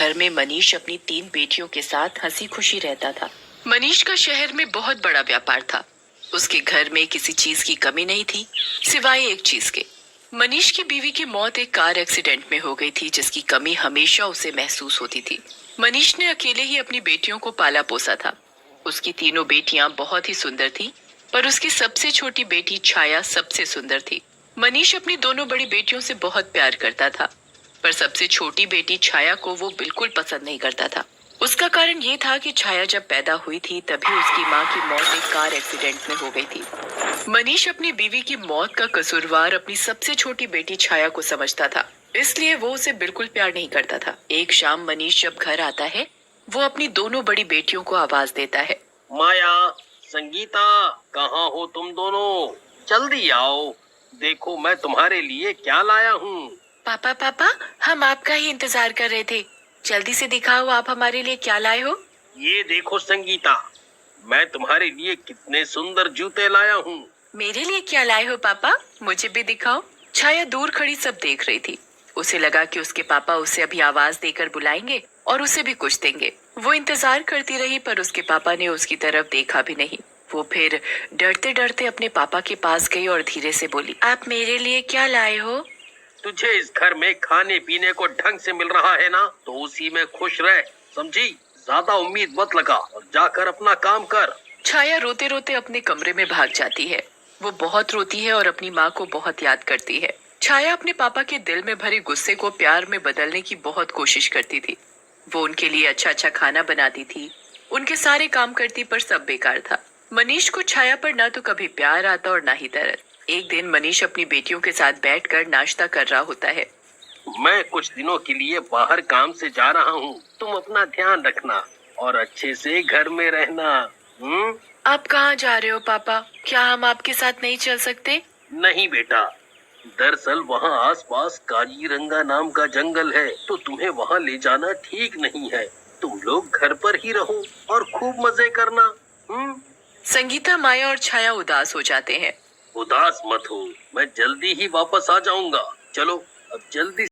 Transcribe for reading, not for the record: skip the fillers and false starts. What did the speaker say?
घर में मनीष अपनी 3 बेटियों के साथ हंसी खुशी रहता था। मनीष का शहर में बहुत बड़ा व्यापार था। उसके घर में किसी चीज की कमी नहीं थी, सिवाय एक चीज के। मनीष की बीवी की मौत एक कार एक्सीडेंट में हो गई थी, जिसकी कमी हमेशा उसे महसूस होती थी। मनीष ने अकेले ही अपनी बेटियों को पाला पोसा था। उसकी तीनों बेटियां बहुत ही सुंदर थी, पर उसकी सबसे छोटी बेटी छाया सबसे सुंदर थी। मनीष अपनी दोनों बड़ी बेटियों से बहुत प्यार करता था, पर सबसे छोटी बेटी छाया को वो बिल्कुल पसंद नहीं करता था। उसका कारण ये था कि छाया जब पैदा हुई थी तभी उसकी माँ की मौत एक कार एक्सीडेंट में हो गई थी। मनीष अपनी बीवी की मौत का कसूरवार अपनी सबसे छोटी बेटी छाया को समझता था, इसलिए वो उसे बिल्कुल प्यार नहीं करता था। एक शाम मनीष जब घर आता है, वो अपनी दोनों बड़ी बेटियों को आवाज देता है। माया, संगीता, कहाँ हो तुम दोनों? जल्दी आओ, देखो मैं तुम्हारे लिए क्या लाया हूँ। पापा पापा, हम आपका ही इंतजार कर रहे थे। जल्दी से दिखाओ आप हमारे लिए क्या लाए हो। ये देखो संगीता, मैं तुम्हारे लिए कितने सुंदर जूते लाया हूँ। मेरे लिए क्या लाए हो पापा, मुझे भी दिखाओ। छाया दूर खड़ी सब देख रही थी। उसे लगा कि उसके पापा उसे अभी आवाज देकर बुलाएंगे और उसे भी कुछ देंगे। वो इंतजार करती रही, पर उसके पापा ने उसकी तरफ देखा भी नहीं। वो फिर डरते डरते अपने पापा के पास गई और धीरे से बोली, आप मेरे लिए क्या लाए हो। तुझे इस घर में खाने पीने को ढंग से मिल रहा है ना, तो उसी में खुश रह, समझी? ज्यादा उम्मीद मत लगा और जाकर अपना काम कर। छाया रोते रोते अपने कमरे में भाग जाती है। वो बहुत रोती है और अपनी माँ को बहुत याद करती है। छाया अपने पापा के दिल में भरे गुस्से को प्यार में बदलने की बहुत कोशिश करती थी। वो उनके लिए अच्छा अच्छा खाना बनाती थी, उनके सारे काम करती, पर सब बेकार था। मनीष को छाया पर ना तो कभी प्यार आता और ना ही दर्द। एक दिन मनीष अपनी बेटियों के साथ बैठकर नाश्ता कर रहा होता है। मैं कुछ दिनों के लिए बाहर काम से जा रहा हूँ, तुम अपना ध्यान रखना और अच्छे से घर में रहना। आप कहाँ जा रहे हो पापा? क्या हम आपके साथ नहीं चल सकते? नहीं बेटा, दरअसल वहाँ आसपास काजीरंगा नाम का जंगल है, तो तुम्हें वहाँ ले जाना ठीक नहीं है। तुम लोग घर पर ही रहो और खूब मजे करना। संगीता, माया और छाया उदास हो जाते हैं। उदास मत हो, मैं जल्दी ही वापस आ जाऊंगा। चलो अब जल्दी